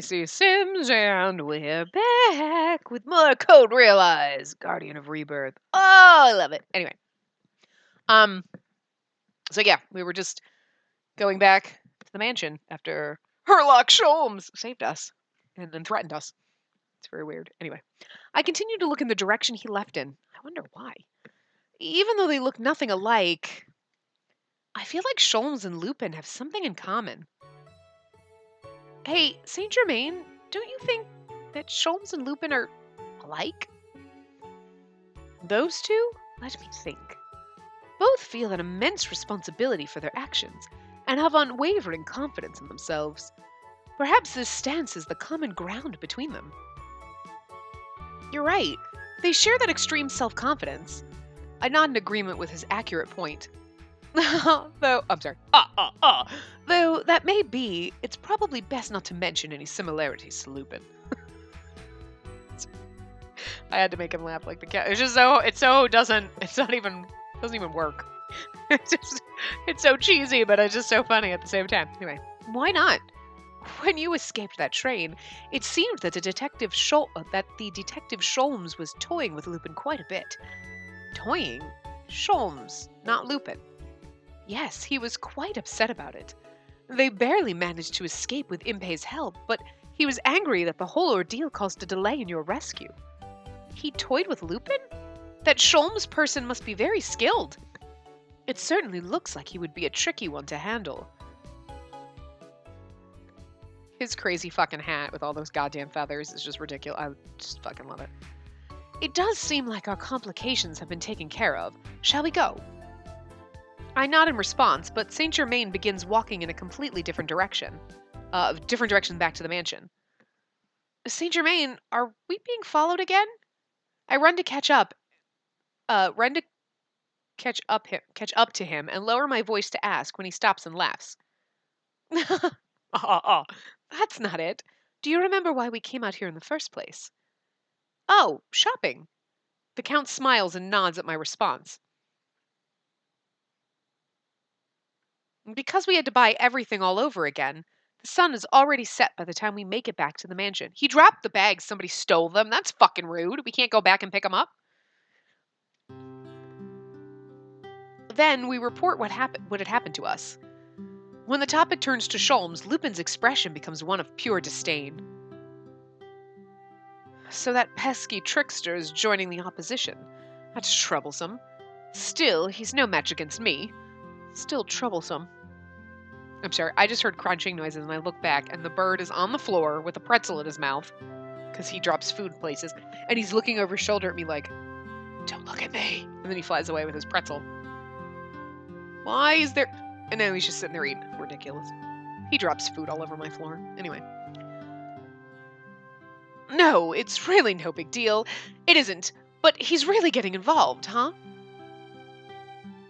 Spacey Sims, and we're back with more Code Realize, Guardian of Rebirth. Oh, I love it. Anyway, so yeah, we were just going back to the mansion after Herlock Sholmes saved us and then threatened us. It's very weird. Anyway, I continued to look in the direction he left in. I wonder why. Even though they look nothing alike, I feel like Sholmes and Lupin have something in common. Hey, Saint Germain, don't you think that Sholmes and Lupin are alike? Those two? Let me think. Both feel an immense responsibility for their actions and have unwavering confidence in themselves. Perhaps this stance is the common ground between them. You're right. They share that extreme self-confidence. I nod in agreement with his accurate point. Though that may be, it's probably best not to mention any similarities to Lupin. I had to make him laugh like the cat. It's just doesn't even work. It's so cheesy, but it's just so funny at the same time. Anyway, why not? When you escaped that train, it seemed that the detective Sholmes was toying with Lupin quite a bit. Toying? Sholmes, not Lupin. Yes, he was quite upset about it. They barely managed to escape with Impey's help, but he was angry that the whole ordeal caused a delay in your rescue. He toyed with Lupin? That Sholmes person must be very skilled. It certainly looks like he would be a tricky one to handle. His crazy fucking hat with all those goddamn feathers is just ridiculous. I just fucking love it. It does seem like our complications have been taken care of. Shall we go? I nod in response, but Saint Germain begins walking in a completely different direction. Back to the mansion. Saint Germain, are we being followed again? I run to catch up to him and lower my voice to ask when he stops and laughs. That's not it. Do you remember why we came out here in the first place? Oh, shopping. The Count smiles and nods at my response. Because we had to buy everything all over again, the sun is already set by the time we make it back to the mansion. He dropped the bags. Somebody stole them. That's fucking rude. We can't go back and pick them up. Then we report what had happened to us. When the topic turns to Sholmes, Lupin's expression becomes one of pure disdain. So that pesky trickster is joining the opposition. That's troublesome. Still, he's no match against me. Still troublesome. I'm sorry, I just heard crunching noises and I look back and the bird is on the floor with a pretzel in his mouth because he drops food places and he's looking over his shoulder at me like, don't look at me. And then he flies away with his pretzel. Why is there... And now he's just sitting there eating. Ridiculous. He drops food all over my floor. Anyway. No, it's really no big deal. It isn't. But he's really getting involved, huh?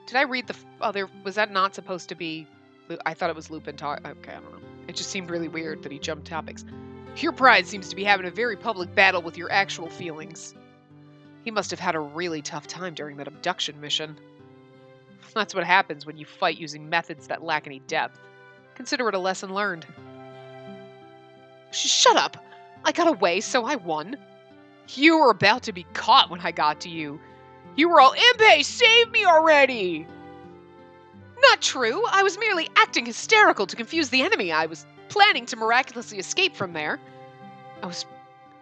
Did I read the other... Was that not supposed to be... I thought it was Lupin talk. Okay, I don't know. It just seemed really weird that he jumped topics. Your pride seems to be having a very public battle with your actual feelings. He must have had a really tough time during that abduction mission. That's what happens when you fight using methods that lack any depth. Consider it a lesson learned. Shut up! I got away, so I won. You were about to be caught when I got to you. You were all, Impey, save me already! Not true. I was merely acting hysterical to confuse the enemy. I was planning to miraculously escape from there. I was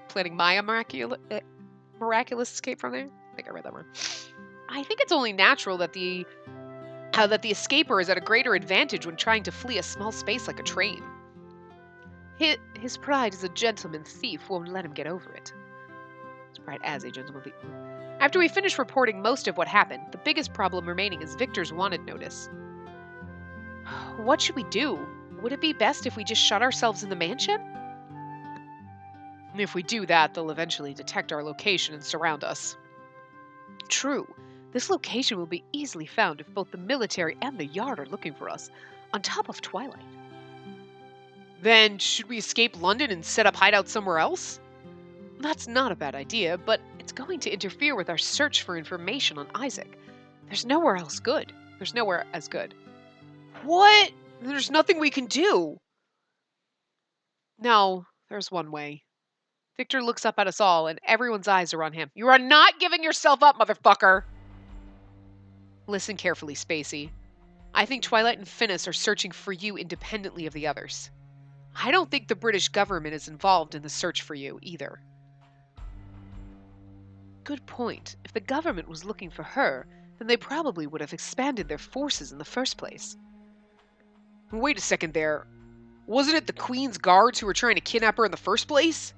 planning my miraculous escape from there? I think I read that wrong. I think it's only natural that the escaper is at a greater advantage when trying to flee a small space like a train. His pride as a gentleman thief won't let him get over it. His pride as a gentleman thief. After we finish reporting most of what happened, the biggest problem remaining is Victor's wanted notice. What should we do? Would it be best if we just shut ourselves in the mansion? If we do that, they'll eventually detect our location and surround us. True. This location will be easily found if both the military and the Yard are looking for us, on top of Twilight. Then, should we escape London and set up hideout somewhere else? That's not a bad idea, but it's going to interfere with our search for information on Isaac. There's nowhere as good. What? There's nothing we can do. No, There's one way. Victor looks up at us all, and everyone's eyes are on him. You are not giving yourself up, motherfucker! Listen carefully, Spacey. I think Twilight and Finis are searching for you independently of the others. I don't think the British government is involved in the search for you, either. Good point. If the government was looking for her, then they probably would have expanded their forces in the first place. Wait a second there. Wasn't it the Queen's guards who were trying to kidnap her in the first place?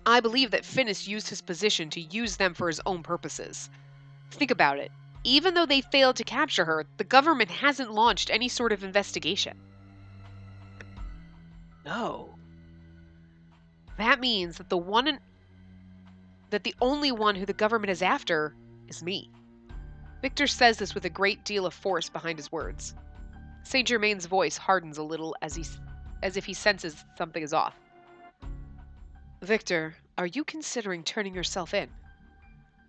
I believe that Finis used his position to use them for his own purposes. Think about it. Even though they failed to capture her, the government hasn't launched any sort of investigation. No. That means that the only one who the government is after is me. Victor says this with a great deal of force behind his words. Saint Germain's voice hardens a little as if he senses something is off. Victor, are you considering turning yourself in?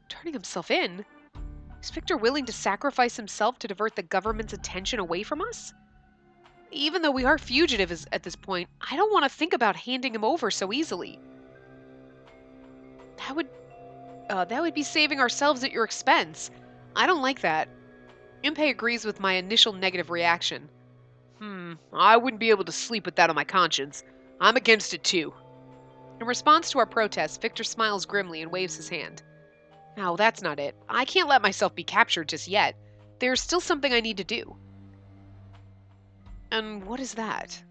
Turning himself in? Is Victor willing to sacrifice himself to divert the government's attention away from us? Even though we are fugitives at this point, I don't want to think about handing him over so easily. That would be saving ourselves at your expense. I don't like that. Impey agrees with my initial negative reaction. I wouldn't be able to sleep with that on my conscience. I'm against it too. In response to our protest, Victor smiles grimly and waves his hand. No, that's not it. I can't let myself be captured just yet. There's still something I need to do. And what is that?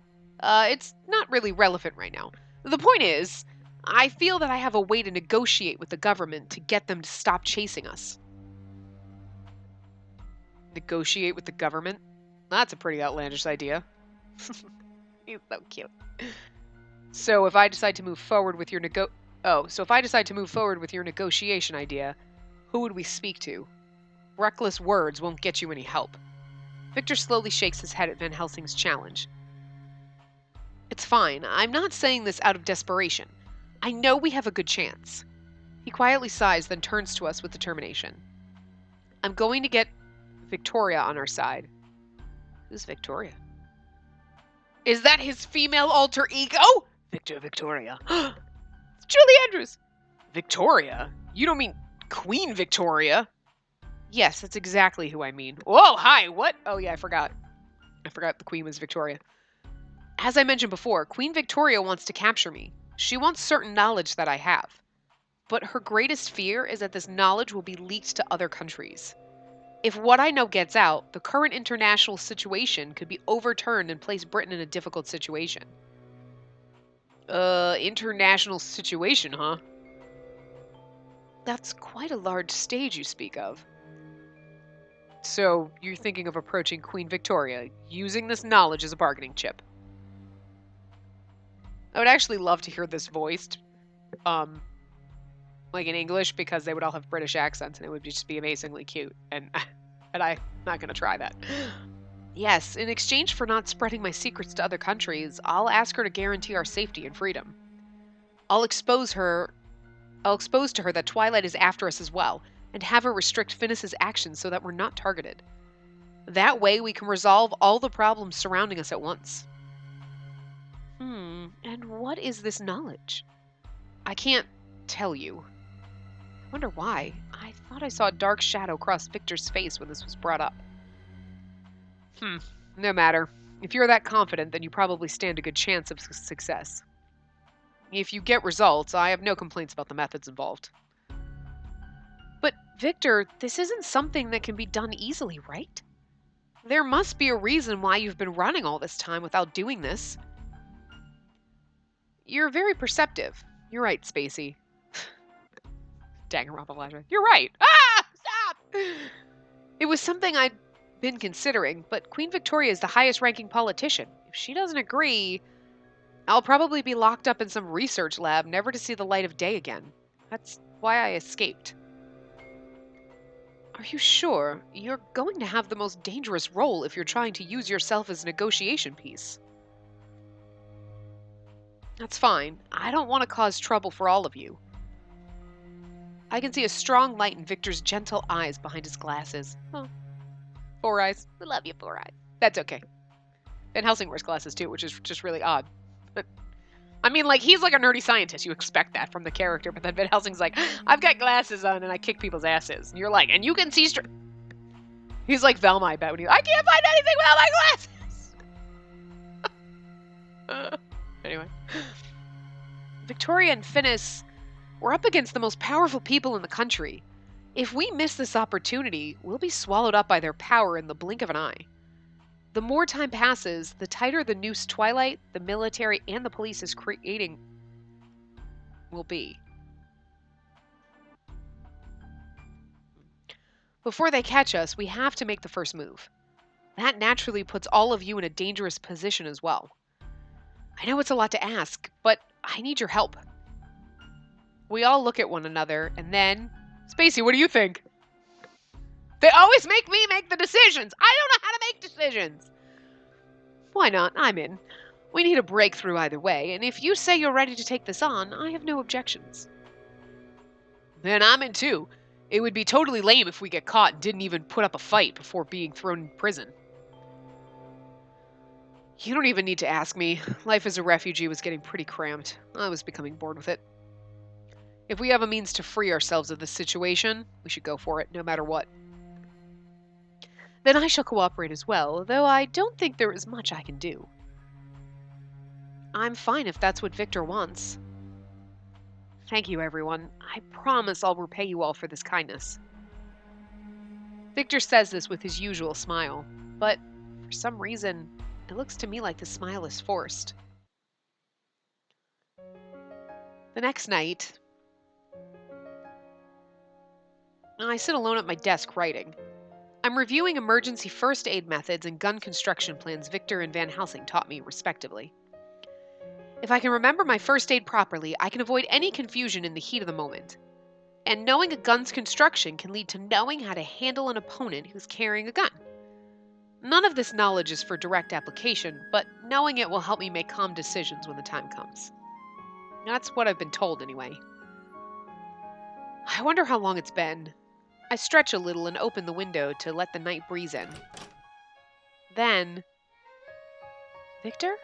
It's not really relevant right now. The point is, I feel that I have a way to negotiate with the government to get them to stop chasing us. Negotiate with the government? That's a pretty outlandish idea. He's so cute. So if I decide to move forward with your negotiation idea, who would we speak to? Reckless words won't get you any help. Victor slowly shakes his head at Van Helsing's challenge. It's fine. I'm not saying this out of desperation. I know we have a good chance. He quietly sighs, then turns to us with determination. I'm going to get Victoria on our side. Who's Victoria? Is that his female alter ego? Victoria. It's Julie Andrews. Victoria? You don't mean Queen Victoria? Yes, that's exactly who I mean. Whoa, hi, what? Oh yeah, I forgot. The Queen was Victoria. As I mentioned before, Queen Victoria wants to capture me. She wants certain knowledge that I have. But her greatest fear is that this knowledge will be leaked to other countries. If what I know gets out, the current international situation could be overturned and place Britain in a difficult situation. International situation, huh? That's quite a large stage you speak of. So, you're thinking of approaching Queen Victoria, using this knowledge as a bargaining chip. I would actually love to hear this voiced, like in English, because they would all have British accents, and it would just be amazingly cute, and I'm not gonna try that. Yes, in exchange for not spreading my secrets to other countries, I'll ask her to guarantee our safety and freedom. I'll expose to her that Twilight is after us as well, and have her restrict Finis's actions so that we're not targeted. That way we can resolve all the problems surrounding us at once. And what is this knowledge? I can't tell you. I wonder why. I thought I saw a dark shadow cross Victor's face when this was brought up. No matter. If you're that confident, then you probably stand a good chance of success. If you get results, I have no complaints about the methods involved. But, Victor, this isn't something that can be done easily, right? There must be a reason why you've been running all this time without doing this. You're very perceptive. You're right, Spacey. Dang, flashback. You're right. Ah! Stop! It was something I'd been considering, but Queen Victoria is the highest-ranking politician. If she doesn't agree, I'll probably be locked up in some research lab, never to see the light of day again. That's why I escaped. Are you sure? You're going to have the most dangerous role if you're trying to use yourself as a negotiation piece. That's fine. I don't want to cause trouble for all of you. I can see a strong light in Victor's gentle eyes behind his glasses. Oh. 4 eyes. I love you, 4 eyes. That's okay. Van Helsing wears glasses too, which is just really odd. But I mean, like, he's like a nerdy scientist. You expect that from the character, but then Van Helsing's like, I've got glasses on and I kick people's asses. And you're like, and you can see straight. He's like Velma, I bet. When I can't find anything without my glasses! Anyway. Victoria and Finnis, we're up against the most powerful people in the country. If we miss this opportunity, we'll be swallowed up by their power in the blink of an eye. The more time passes, the tighter the noose Twilight, the military, and the police is creating will be. Before they catch us, we have to make the first move. That naturally puts all of you in a dangerous position as well. I know it's a lot to ask, but I need your help. We all look at one another, and then... Spacey, what do you think? They always make me make the decisions. I don't know how to make decisions. Why not? I'm in. We need a breakthrough either way, and if you say you're ready to take this on, I have no objections. Then I'm in too. It would be totally lame if we get caught and didn't even put up a fight before being thrown in prison. You don't even need to ask me. Life as a refugee was getting pretty cramped. I was becoming bored with it. If we have a means to free ourselves of this situation, we should go for it, no matter what. Then I shall cooperate as well, though I don't think there is much I can do. I'm fine if that's what Victor wants. Thank you, everyone. I promise I'll repay you all for this kindness. Victor says this with his usual smile, but for some reason, it looks to me like the smile is forced. The next night, I sit alone at my desk writing. I'm reviewing emergency first aid methods and gun construction plans Victor and Van Helsing taught me, respectively. If I can remember my first aid properly, I can avoid any confusion in the heat of the moment. And knowing a gun's construction can lead to knowing how to handle an opponent who's carrying a gun. None of this knowledge is for direct application, but knowing it will help me make calm decisions when the time comes. That's what I've been told, anyway. I wonder how long it's been. I stretch a little and open the window to let the night breeze in. Then... Victor?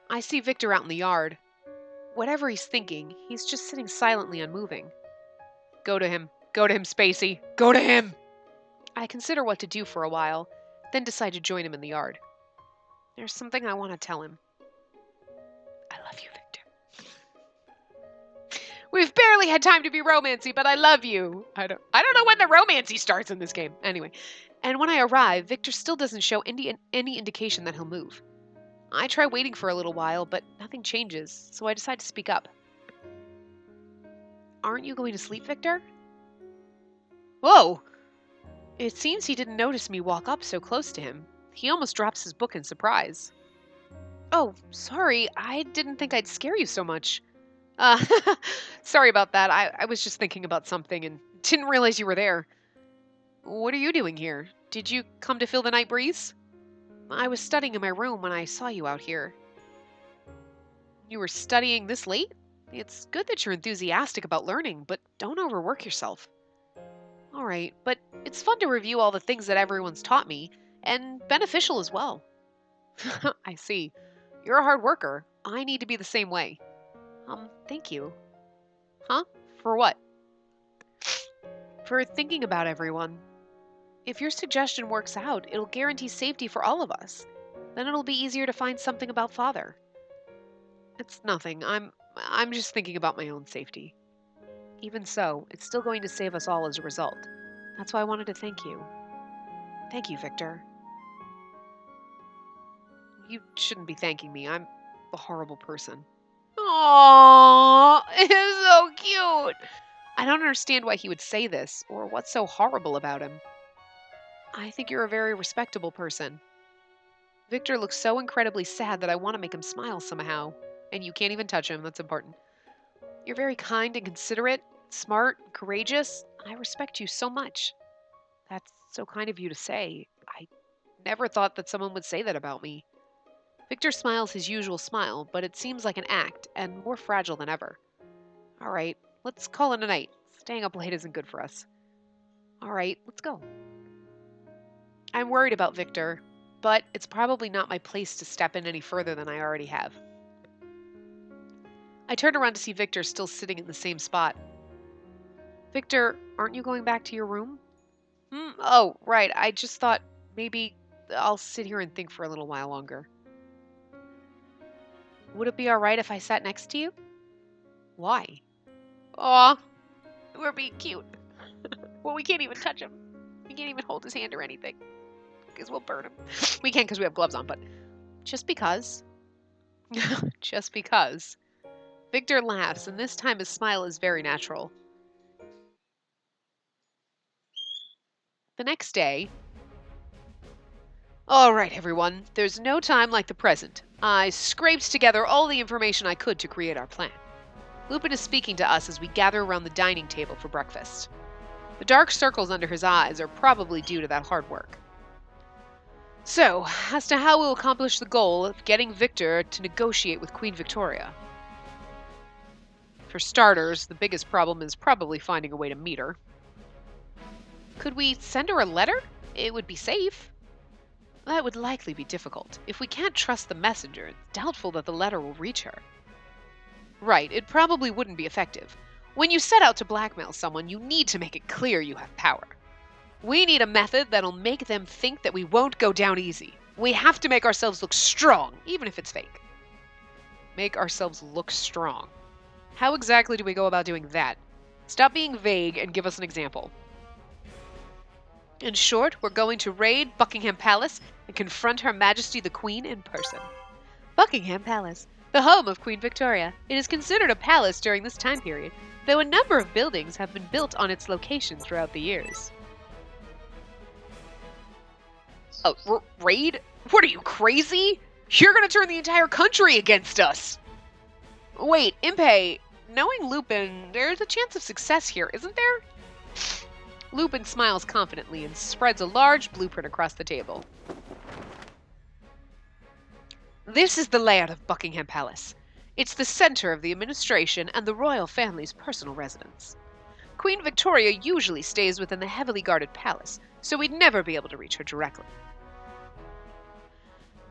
I see Victor out in the yard. Whatever he's thinking, he's just sitting silently unmoving. Go to him, Spacey. Go to him! I consider what to do for a while, then decide to join him in the yard. There's something I want to tell him. I love you, Victor. We've barely had time to be romancy, but I love you. I don't know when the romancy starts in this game. Anyway, and when I arrive, Victor still doesn't show any indication that he'll move. I try waiting for a little while, but nothing changes, so I decide to speak up. Aren't you going to sleep, Victor? Whoa! It seems he didn't notice me walk up so close to him. He almost drops his book in surprise. Oh, sorry, I didn't think I'd scare you so much. Sorry about that. I was just thinking about something and didn't realize you were there. What are you doing here? Did you come to feel the night breeze? I was studying in my room when I saw you out here. You were studying this late? It's good that you're enthusiastic about learning, but don't overwork yourself. All right, but it's fun to review all the things that everyone's taught me, and beneficial as well. I see. You're a hard worker. I need to be the same way. Thank you. Huh? For what? For thinking about everyone. If your suggestion works out, it'll guarantee safety for all of us. Then it'll be easier to find something about Father. It's nothing. I'm just thinking about my own safety. Even so, it's still going to save us all as a result. That's why I wanted to thank you. Thank you, Victor. You shouldn't be thanking me. I'm a horrible person. Aww, it's so cute. I don't understand why he would say this, or what's so horrible about him. I think you're a very respectable person. Victor looks so incredibly sad that I want to make him smile somehow. And you can't even touch him, that's important. You're very kind and considerate, smart, courageous. I respect you so much. That's so kind of you to say. I never thought that someone would say that about me. Victor smiles his usual smile, but it seems like an act, and more fragile than ever. All right, let's call it a night. Staying up late isn't good for us. All right, let's go. I'm worried about Victor. but it's probably not my place to step in any further than I already have. I turn around to see Victor still sitting in the same spot. Victor, aren't you going back to your room? Oh, right. I just thought maybe I'll sit here and think for a little while longer. Would it be all right if I sat next to you? Why? Aw, we're being cute. Well, we can't even touch him. We can't even hold his hand or anything, because we'll burn him. We can because we have gloves on, but just because. Just because. Victor laughs, and this time his smile is very natural. The next day... All right, everyone. There's no time like the present. I scraped together all the information I could to create our plan. Lupin is speaking to us as we gather around the dining table for breakfast. The dark circles under his eyes are probably due to that hard work. So, as to how we'll accomplish the goal of getting Victor to negotiate with Queen Victoria. For starters, the biggest problem is probably finding a way to meet her. Could we send her a letter? It would be safe. That would likely be difficult. If we can't trust the messenger, it's doubtful that the letter will reach her. Right, it probably wouldn't be effective. When you set out to blackmail someone, you need to make it clear you have power. We need a method that'll make them think that we won't go down easy. We have to make ourselves look strong, even if it's fake. Make ourselves look strong. How exactly do we go about doing that? Stop being vague and give us an example. In short, we're going to raid Buckingham Palace and confront Her Majesty the Queen in person. Buckingham Palace, the home of Queen Victoria. It is considered a palace during this time period, though a number of buildings have been built on its location throughout the years. Oh, raid? What are you, crazy? You're gonna turn the entire country against us! Wait, Impey, knowing Lupin, there's a chance of success here, isn't there? Lupin smiles confidently and spreads a large blueprint across the table. This is the layout of Buckingham Palace. It's the center of the administration and the royal family's personal residence. Queen Victoria usually stays within the heavily guarded palace, so we'd never be able to reach her directly.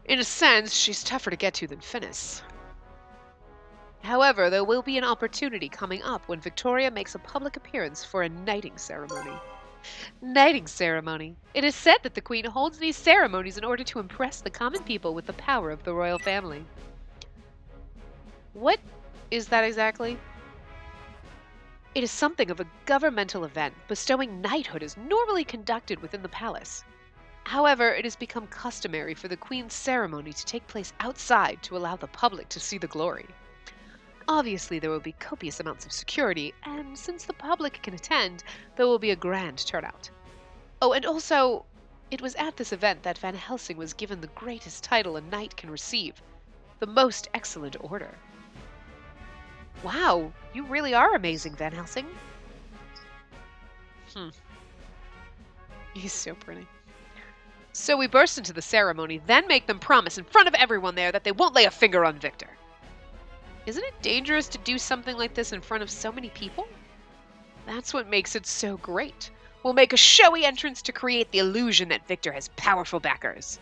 In a sense, she's tougher to get to than Finis. However, there will be an opportunity coming up when Victoria makes a public appearance for a knighting ceremony. Knighting ceremony. It is said that the Queen holds these ceremonies in order to impress the common people with the power of the royal family. What is that exactly? It is something of a governmental event. Bestowing knighthood is normally conducted within the palace. However, it has become customary for the Queen's ceremony to take place outside to allow the public to see the glory. Obviously, there will be copious amounts of security, and since the public can attend, there will be a grand turnout. Oh, and also, it was at this event that Van Helsing was given the greatest title a knight can receive, the Most Excellent Order. Wow, you really are amazing, Van Helsing. He's so pretty. So we burst into the ceremony, then make them promise in front of everyone there that they won't lay a finger on Victor. Isn't it dangerous to do something like this in front of so many people? That's what makes it so great. We'll make a showy entrance to create the illusion that Victor has powerful backers.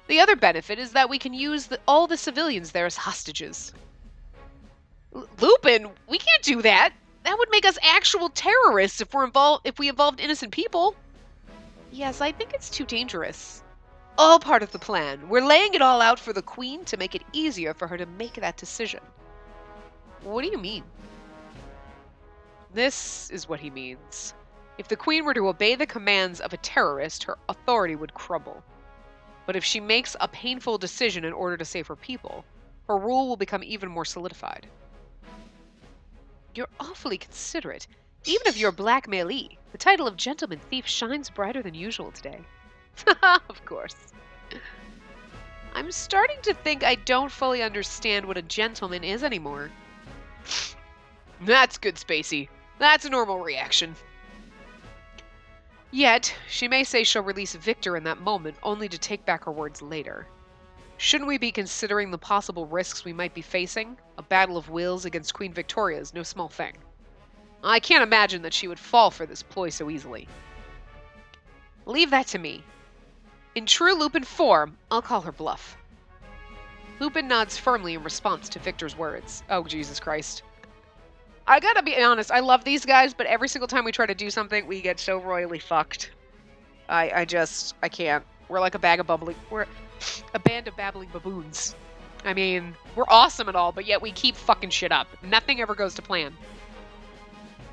The other benefit is that we can use all the civilians there as hostages. Lupin, we can't do that. That would make us actual terrorists if we involved innocent people. Yes, I think it's too dangerous. All part of the plan. We're laying it all out for the Queen to make it easier for her to make that decision. What do you mean? This is what he means. If the Queen were to obey the commands of a terrorist, her authority would crumble. But if she makes a painful decision in order to save her people, her rule will become even more solidified. You're awfully considerate. Even if you're blackmailee, the title of gentleman thief shines brighter than usual today. Of course. I'm starting to think I don't fully understand what a gentleman is anymore. That's good, Spacey. That's a normal reaction. Yet, she may say she'll release Victor in that moment, only to take back her words later. Shouldn't we be considering the possible risks we might be facing? A battle of wills against Queen Victoria is no small thing. I can't imagine that she would fall for this ploy so easily. Leave that to me. In true Lupin form, I'll call her bluff. Lupin nods firmly in response to Victor's words. Oh, Jesus Christ. I gotta be honest, I love these guys, but every single time we try to do something, we get so royally fucked. I can't. We're like we're a band of babbling baboons. I mean, we're awesome and all, but yet we keep fucking shit up. Nothing ever goes to plan.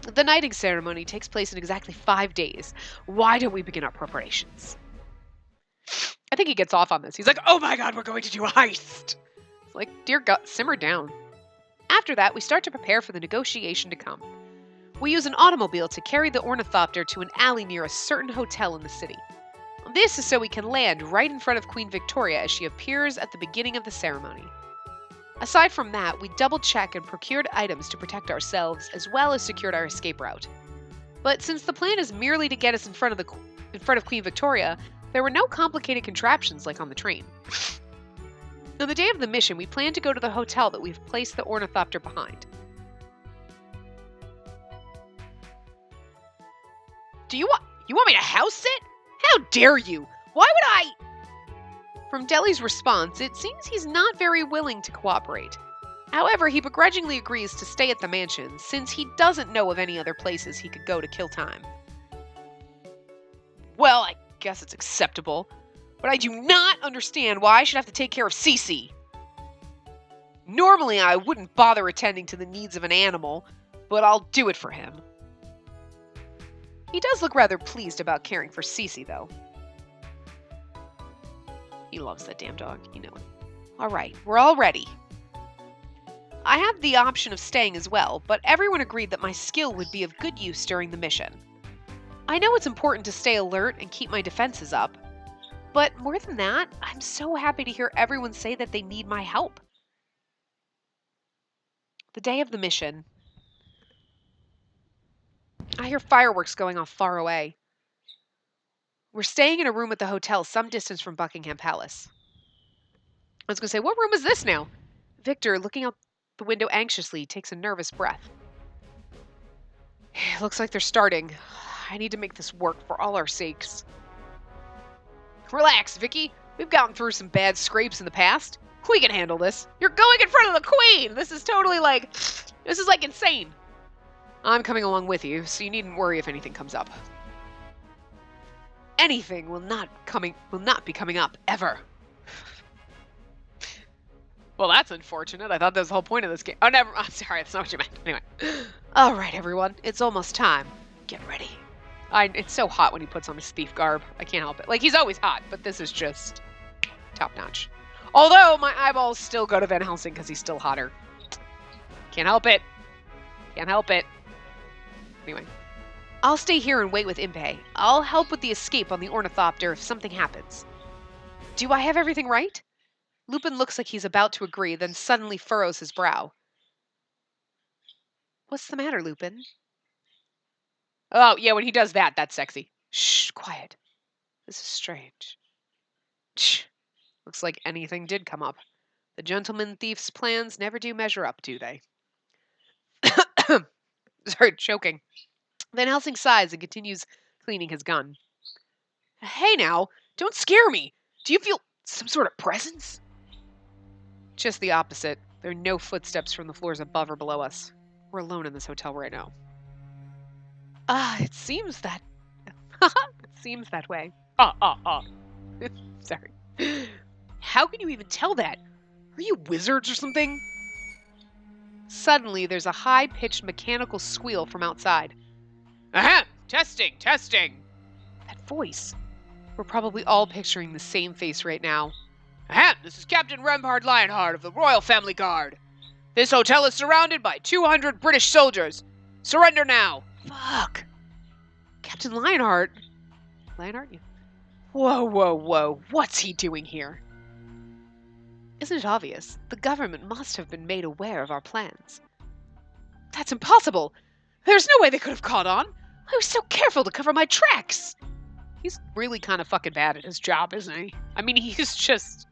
The knighting ceremony takes place in exactly 5 days. Why don't we begin our preparations? I think he gets off on this. He's like, oh my god, we're going to do a heist. It's like, dear God, simmer down. After that, we start to prepare for the negotiation to come. We use an automobile to carry the ornithopter to an alley near a certain hotel in the city. This is so we can land right in front of Queen Victoria as she appears at the beginning of the ceremony. Aside from that, we double-check and procured items to protect ourselves as well as secured our escape route. But since the plan is merely to get us in front of Queen Victoria, there were no complicated contraptions like on the train. On the day of the mission, we plan to go to the hotel that we've placed the ornithopter behind. You want me to house sit? How dare you? Why would I? From Deli's response, it seems he's not very willing to cooperate. However, he begrudgingly agrees to stay at the mansion, since he doesn't know of any other places he could go to kill time. Well, I guess it's acceptable, but I do not understand why I should have to take care of Spacey. Normally, I wouldn't bother attending to the needs of an animal, but I'll do it for him. He does look rather pleased about caring for Spacey, though. He loves that damn dog, you know it. Alright, we're all ready. I had the option of staying as well, but everyone agreed that my skill would be of good use during the mission. I know it's important to stay alert and keep my defenses up, but more than that, I'm so happy to hear everyone say that they need my help. The day of the mission. I hear fireworks going off far away. We're staying in a room at the hotel some distance from Buckingham Palace. I was going to say, what room is this now? Victor, looking out the window anxiously, takes a nervous breath. It looks like they're starting. I need to make this work for all our sakes. Relax, Vicky. We've gotten through some bad scrapes in the past. We can handle this. You're going in front of the Queen! This is like insane. I'm coming along with you, so you needn't worry if anything comes up. Anything will not be coming up, ever. Well, that's unfortunate. I thought that was the whole point of this game. Oh, never. I'm sorry. That's not what you meant. Anyway. All right, everyone. It's almost time. Get ready. It's so hot when he puts on his thief garb. I can't help it. Like, he's always hot, but this is just top-notch. Although, my eyeballs still go to Van Helsing because he's still hotter. Can't help it. Can't help it. Anyway. I'll stay here and wait with Impey. I'll help with the escape on the ornithopter if something happens. Do I have everything right? Lupin looks like he's about to agree, then suddenly furrows his brow. What's the matter, Lupin? Oh, yeah, when he does that, that's sexy. Shh, quiet. This is strange. Shh. Looks like anything did come up. The gentleman thief's plans never do measure up, do they? Sorry, choking. Van Helsing sighs and continues cleaning his gun. Hey now, don't scare me. Do you feel some sort of presence? Just the opposite. There are no footsteps from the floors above or below us. We're alone in this hotel right now. It seems that... It seems that way. Sorry. How can you even tell that? Are you wizards or something? Suddenly, there's a high-pitched mechanical squeal from outside. Ahem! Testing! Testing! That voice. We're probably all picturing the same face right now. Ahem! This is Captain Remhard Lionheart of the Royal Family Guard. This hotel is surrounded by 200 British soldiers. Surrender now! Fuck! Captain Lionheart? Lionheart? Whoa. What's he doing here? Isn't it obvious? The government must have been made aware of our plans. That's impossible! There's no way they could have caught on! I was so careful to cover my tracks! He's really kind of fucking bad at his job, isn't he? I mean, he's just...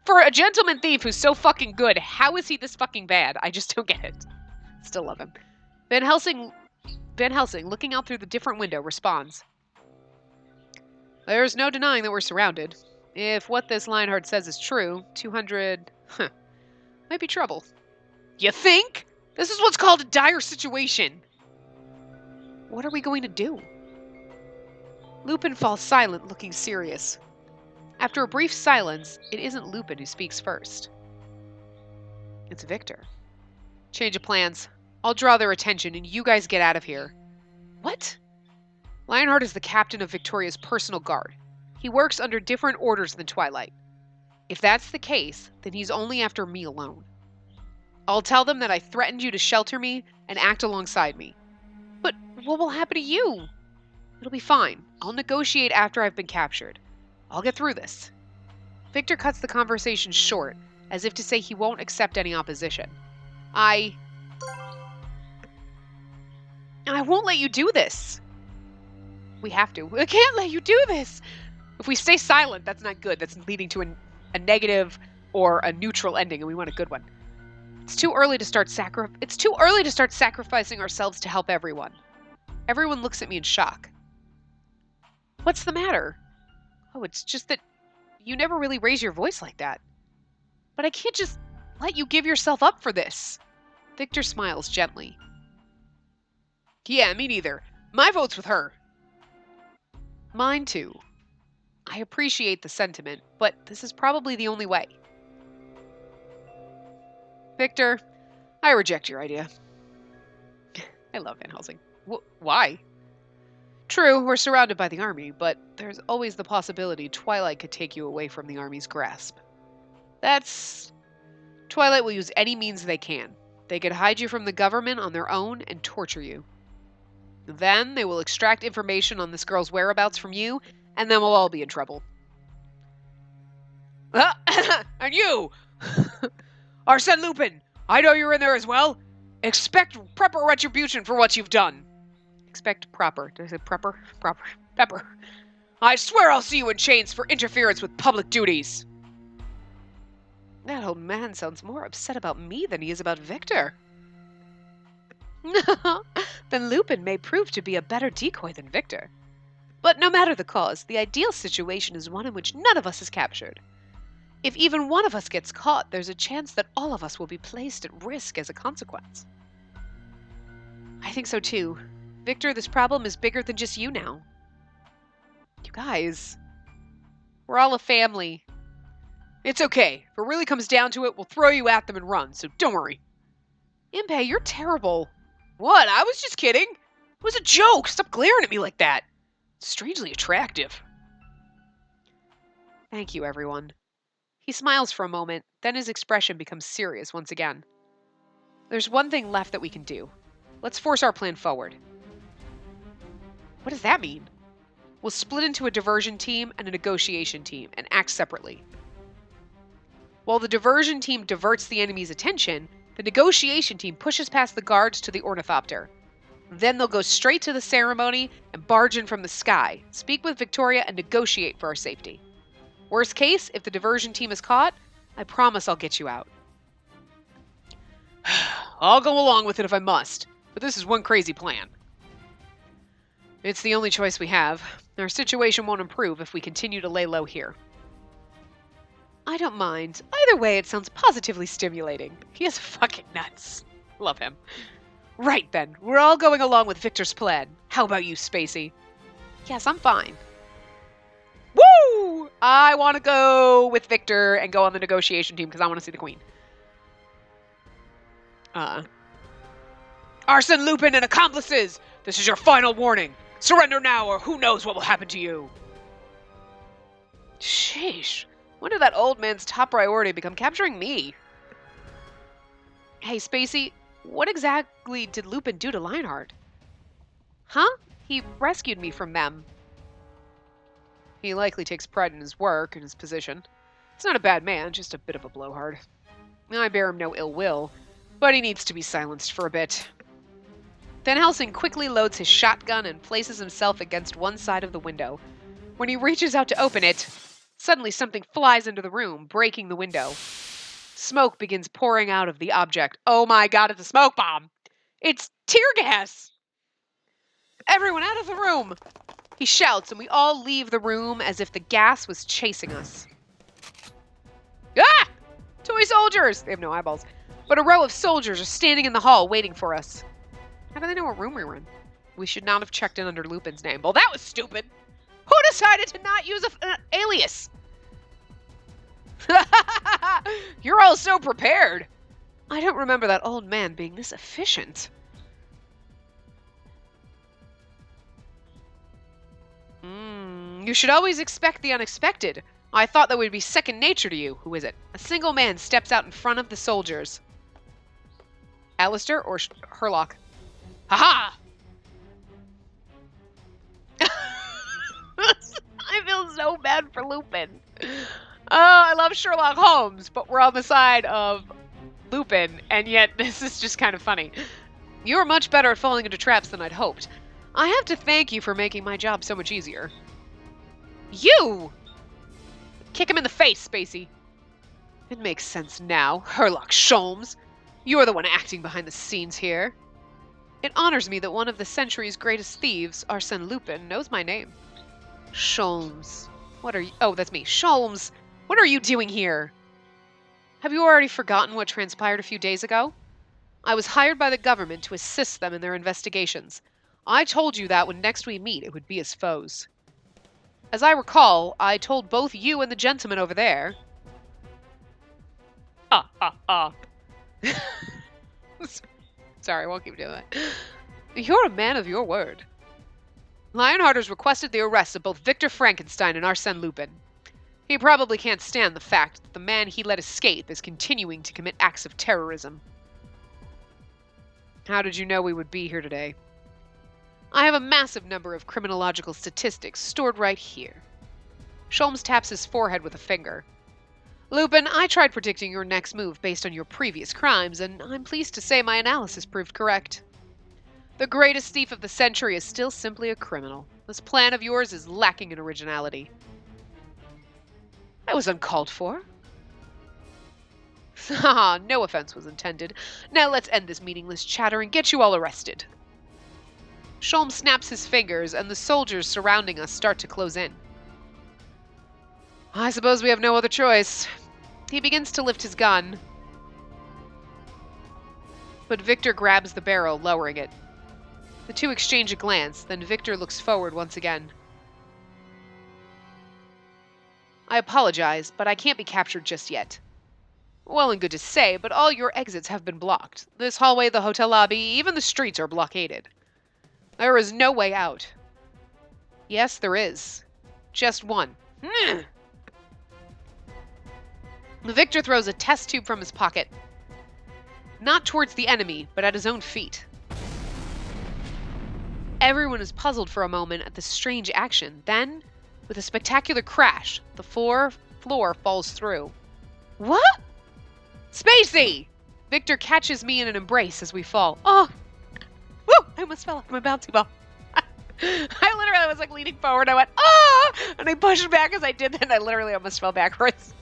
For a gentleman thief who's so fucking good, how is he this fucking bad? I just don't get it. Still love him. Van Helsing, looking out through the different window, responds. There's no denying that we're surrounded. If what this Lionheart says is true, 200... might be trouble. You think? This is what's called a dire situation. What are we going to do? Lupin falls silent, looking serious. After a brief silence, it isn't Lupin who speaks first. It's Victor. Change of plans. I'll draw their attention and you guys get out of here. What? Lionheart is the captain of Victoria's personal guard. He works under different orders than Twilight. If that's the case, then he's only after me alone. I'll tell them that I threatened you to shelter me and act alongside me. But what will happen to you? It'll be fine. I'll negotiate after I've been captured. I'll get through this. Victor cuts the conversation short, as if to say he won't accept any opposition. I won't let you do this. We have to. I can't let you do this. If we stay silent, that's not good. That's leading to a negative or a neutral ending, and we want a good one. It's too early to start sacrificing ourselves to help everyone. Everyone looks at me in shock. What's the matter? Oh, it's just that you never really raise your voice like that. But I can't just let you give yourself up for this. Victor smiles gently. Yeah, me neither. My vote's with her. Mine too. I appreciate the sentiment, but this is probably the only way. Victor, I reject your idea. I love Van Helsing. Why? True, we're surrounded by the army, but there's always the possibility Twilight could take you away from the army's grasp. Twilight will use any means they can. They could hide you from the government on their own and torture you. Then they will extract information on this girl's whereabouts from you, and then we'll all be in trouble. And you! Arsène Lupin! I know you're in there as well! Expect proper retribution for what you've done! Expect proper. Did I say proper? Proper. Pepper. I swear I'll see you in chains for interference with public duties! That old man sounds more upset about me than he is about Victor. Then Lupin may prove to be a better decoy than Victor. But no matter the cause, the ideal situation is one in which none of us is captured. If even one of us gets caught, there's a chance that all of us will be placed at risk as a consequence. I think so too. Victor, this problem is bigger than just you now. You guys, we're all a family. It's okay. If it really comes down to it, we'll throw you at them and run, so don't worry. Impey, you're terrible. What? I was just kidding. It was a joke. Stop glaring at me like that. It's strangely attractive. Thank you, everyone. He smiles for a moment, then his expression becomes serious once again. There's one thing left that we can do. Let's force our plan forward. What does that mean? We'll split into a diversion team and a negotiation team and act separately. While the diversion team diverts the enemy's attention, the negotiation team pushes past the guards to the ornithopter. Then they'll go straight to the ceremony and barge in from the sky, speak with Victoria, and negotiate for our safety. Worst case, if the diversion team is caught, I promise I'll get you out. I'll go along with it if I must, but this is one crazy plan. It's the only choice we have. Our situation won't improve if we continue to lay low here. I don't mind. Either way, it sounds positively stimulating. He is fucking nuts. Love him. Right then, we're all going along with Victor's plan. How about you, Spacey? Yes, I'm fine. Woo! I want to go with Victor and go on the negotiation team because I want to see the Queen. Arsène Lupin and accomplices! This is your final warning. Surrender now or who knows what will happen to you. Sheesh. When did that old man's top priority become capturing me? Hey, Spacey, what exactly did Lupin do to Lionheart? Huh? He rescued me from them. He likely takes pride in his work and his position. He's not a bad man, just a bit of a blowhard. I bear him no ill will, but he needs to be silenced for a bit. Van Helsing quickly loads his shotgun and places himself against one side of the window. When he reaches out to open it, suddenly something flies into the room, breaking the window. Smoke begins pouring out of the object. Oh my god, it's a smoke bomb! It's tear gas! Everyone out of the room! He shouts, and we all leave the room as if the gas was chasing us. Ah! Toy soldiers! They have no eyeballs. But a row of soldiers are standing in the hall waiting for us. How do they know what room we were in? We should not have checked in under Lupin's name. Well, that was stupid. Who decided to not use an alias? You're all so prepared. I don't remember that old man being this efficient. You should always expect the unexpected. I thought that would be second nature to you. Who is it? A single man steps out in front of the soldiers. Alistair or Herlock? Ha-ha! I feel so bad for Lupin. Oh, I love Sherlock Holmes, but we're on the side of Lupin, and yet this is just kind of funny. You're much better at falling into traps than I'd hoped. I have to thank you for making my job so much easier. You! Kick him in the face, Spacey. It makes sense now, Herlock Sholmes. You're the one acting behind the scenes here. It honors me that one of the century's greatest thieves, Arsène Lupin, knows my name. Sholmes. What are you... Oh, that's me. Sholmes, what are you doing here? Have you already forgotten what transpired a few days ago? I was hired by the government to assist them in their investigations. I told you that when next we meet, it would be as foes. As I recall, I told both you and the gentleman over there... Sorry, I won't keep doing that. You're a man of your word. Lionheart has requested the arrest of both Victor Frankenstein and Arsène Lupin. He probably can't stand the fact that the man he let escape is continuing to commit acts of terrorism. How did you know we would be here today? I have a massive number of criminological statistics stored right here. Sholmes taps his forehead with a finger. Lupin, I tried predicting your next move based on your previous crimes, and I'm pleased to say my analysis proved correct. The greatest thief of the century is still simply a criminal. This plan of yours is lacking in originality. That was uncalled for. Haha, no offense was intended. Now let's end this meaningless chatter and get you all arrested. Sholmes snaps his fingers, and the soldiers surrounding us start to close in. I suppose we have no other choice. He begins to lift his gun. But Victor grabs the barrel, lowering it. The two exchange a glance, then Victor looks forward once again. I apologize, but I can't be captured just yet. Well and good to say, but all your exits have been blocked. This hallway, the hotel lobby, even the streets are blockaded. There is no way out. Yes, there is. Just one. Victor throws a test tube from his pocket. Not towards the enemy, but at his own feet. Everyone is puzzled for a moment at this strange action. Then, with a spectacular crash, the floor falls through. What? Spacey! Victor catches me in an embrace as we fall. Oh! Woo! I almost fell off my bouncy ball. I literally was like leaning forward. I went, oh! And I pushed back as I did that, and I literally almost fell backwards.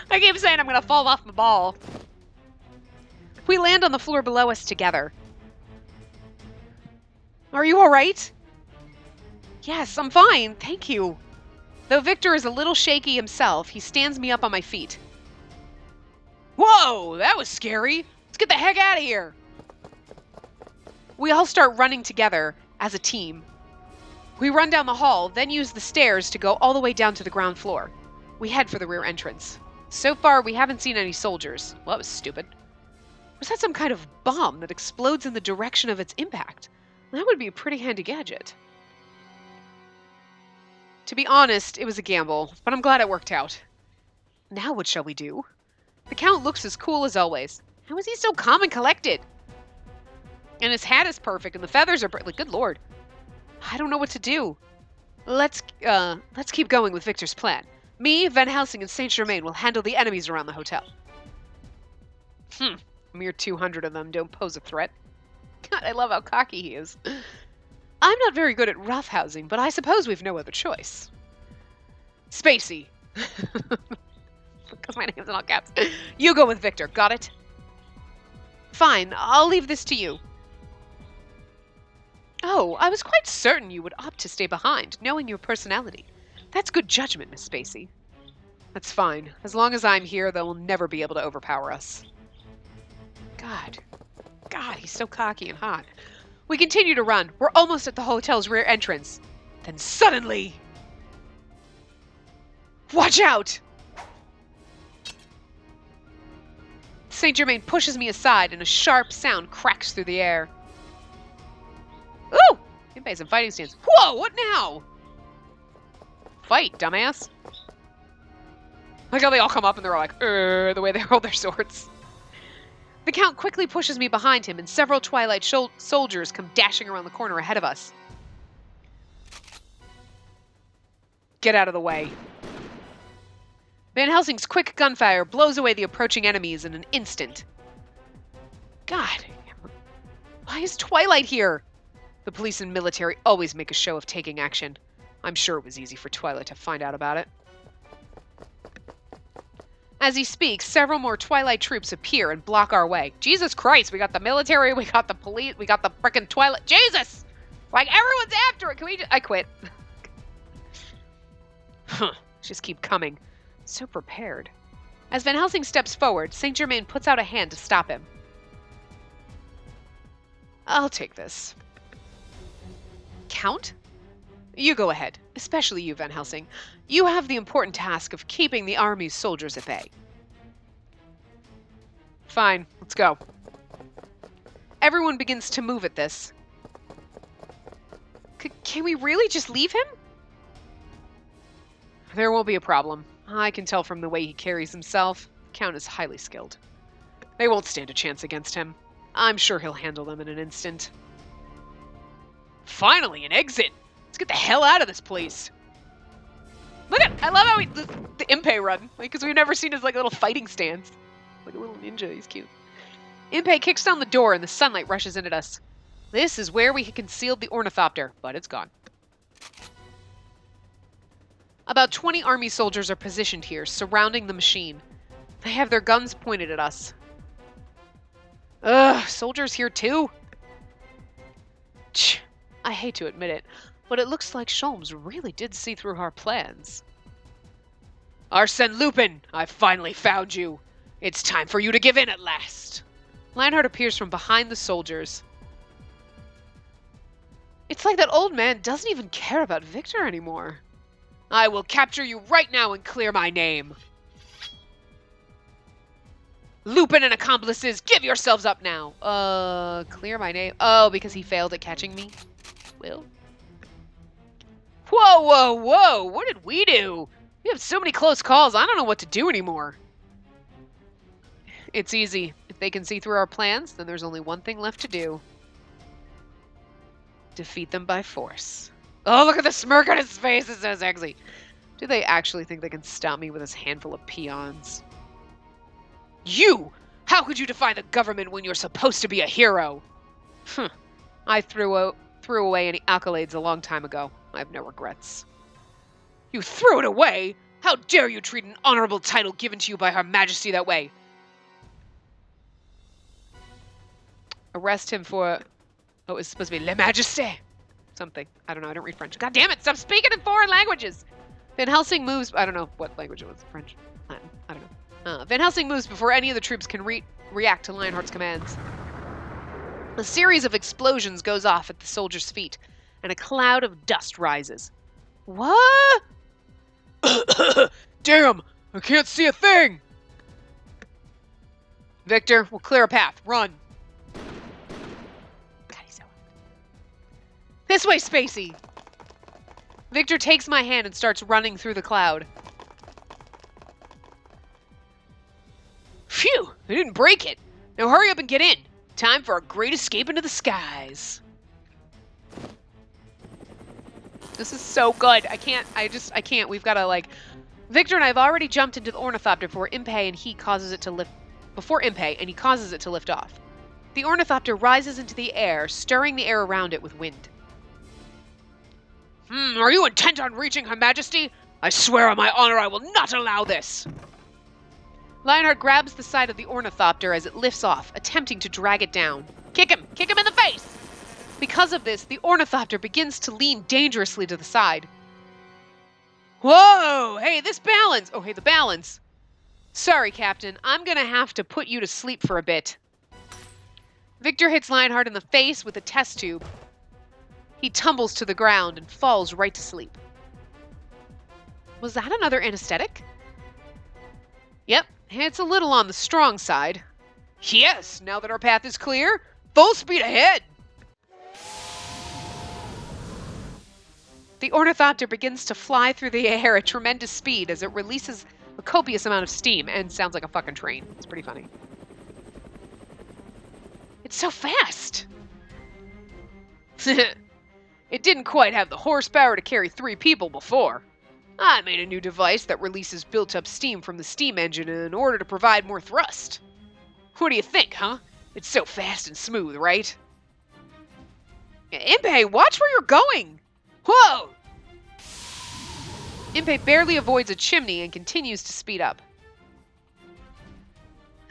I keep saying I'm going to fall off the ball. We land on the floor below us together. Are you all right? Yes, I'm fine. Thank you. Though Victor is a little shaky himself, he stands me up on my feet. Whoa, that was scary. Let's get the heck out of here. We all start running together as a team. We run down the hall, then use the stairs to go all the way down to the ground floor. We head for the rear entrance. So far, we haven't seen any soldiers. Well, that was stupid. Was that some kind of bomb that explodes in the direction of its impact? That would be a pretty handy gadget. To be honest, it was a gamble, but I'm glad it worked out. Now what shall we do? The Count looks as cool as always. How is he so calm and collected? And his hat is perfect, and the feathers are like, good lord. I don't know what to do. Let's keep going with Victor's plan. Me, Van Helsing, and Saint Germain will handle the enemies around the hotel. A mere 200 of them don't pose a threat. God, I love how cocky he is. I'm not very good at roughhousing, but I suppose we've no other choice. Spacey. Because my name's in all caps. You go with Victor, got it? Fine, I'll leave this to you. Oh, I was quite certain you would opt to stay behind, knowing your personality. That's good judgment, Miss Spacey. That's fine. As long as I'm here, they'll never be able to overpower us. God, he's so cocky and hot. We continue to run. We're almost at the hotel's rear entrance. Then suddenly... Watch out! Saint Germain pushes me aside and a sharp sound cracks through the air. Ooh! Impey some fighting stance. Whoa, what now? Fight, dumbass. Like how they all come up and they're all like, the way they hold their swords. The Count quickly pushes me behind him and several Twilight soldiers come dashing around the corner ahead of us. Get out of the way. Van Helsing's quick gunfire blows away the approaching enemies in an instant. God, why is Twilight here? The police and military always make a show of taking action. I'm sure it was easy for Twilight to find out about it. As he speaks, several more Twilight troops appear and block our way. Jesus Christ, we got the military, we got the police, we got the frickin' Twilight. Jesus! Like, everyone's after it. Can we I quit. Just keep coming. So prepared. As Van Helsing steps forward, Saint Germain puts out a hand to stop him. I'll take this. Count? You go ahead, especially you, Van Helsing. You have the important task of keeping the army's soldiers at bay. Fine, let's go. Everyone begins to move at this. Can we really just leave him? There won't be a problem. I can tell from the way he carries himself. Count is highly skilled. They won't stand a chance against him. I'm sure he'll handle them in an instant. Finally, an exit! Let's get the hell out of this place. Look at, I love how the Impey run. Because we've never seen his little fighting stance. Like a little ninja, he's cute. Impey kicks down the door and the sunlight rushes in at us. This is where we had concealed the ornithopter, but it's gone. About 20 army soldiers are positioned here, surrounding the machine. They have their guns pointed at us. Ugh, soldiers here too? I hate to admit it, but it looks like Sholmes really did see through our plans. Arsène Lupin, I've finally found you. It's time for you to give in at last. Lionheart appears from behind the soldiers. It's like that old man doesn't even care about Victor anymore. I will capture you right now and clear my name. Lupin and accomplices, give yourselves up now. Clear my name. Oh, because he failed at catching me? Will? Whoa, whoa, whoa! What did we do? We have so many close calls, I don't know what to do anymore. It's easy. If they can see through our plans, then there's only one thing left to do. Defeat them by force. Oh, look at the smirk on his face. It's so sexy. Do they actually think they can stop me with this handful of peons? You! How could you defy the government when you're supposed to be a hero? I threw away any accolades a long time ago. I have no regrets. You threw it away? How dare you treat an honorable title given to you by Her Majesty that way? Arrest him for... Oh, it's supposed to be Le Majesté. Something. I don't know. I don't read French. God damn it! Stop speaking in foreign languages! Van Helsing moves... I don't know what language it was. French? Latin? I don't know. Van Helsing moves before any of the troops can react to Lionheart's commands. A series of explosions goes off at the soldiers' feet, and a cloud of dust rises. What? Damn! I can't see a thing! Victor, we'll clear a path. Run! God, he's so... This way, Spacey! Victor takes my hand and starts running through the cloud. Phew! I didn't break it! Now hurry up and get in! Time for a great escape into the skies! This is so good. I can't. We've got to, Victor and I have already jumped into the ornithopter before Impey and he causes it to lift off. The ornithopter rises into the air, stirring the air around it with wind. Are you intent on reaching Her Majesty? I swear on my honor I will not allow this! Lionheart grabs the side of the ornithopter as it lifts off, attempting to drag it down. Kick him! Kick him in the face! Because of this, the ornithopter begins to lean dangerously to the side. Whoa! Hey, this balance! Oh, hey, the balance. Sorry, Captain. I'm gonna have to put you to sleep for a bit. Victor hits Lionheart in the face with a test tube. He tumbles to the ground and falls right to sleep. Was that another anesthetic? Yep, it's a little on the strong side. Yes, now that our path is clear, full speed ahead! The ornithopter begins to fly through the air at tremendous speed as it releases a copious amount of steam and sounds like a fucking train. It's pretty funny. It's so fast! It didn't quite have the horsepower to carry 3 people before. I made a new device that releases built-up steam from the steam engine in order to provide more thrust. What do you think, huh? It's so fast and smooth, right? Impei, watch where you're going! Whoa! Impei barely avoids a chimney and continues to speed up.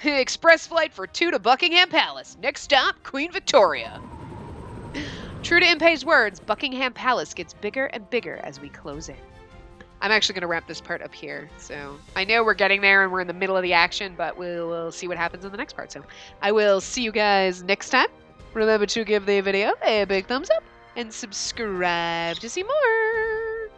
Express flight for 2 to Buckingham Palace. Next stop, Queen Victoria. True to Impei's words, Buckingham Palace gets bigger and bigger as we close in. I'm actually going to wrap this part up here. So I know we're getting there and we're in the middle of the action, but we'll see what happens in the next part. So I will see you guys next time. Remember to give the video a big thumbs up and subscribe to see more.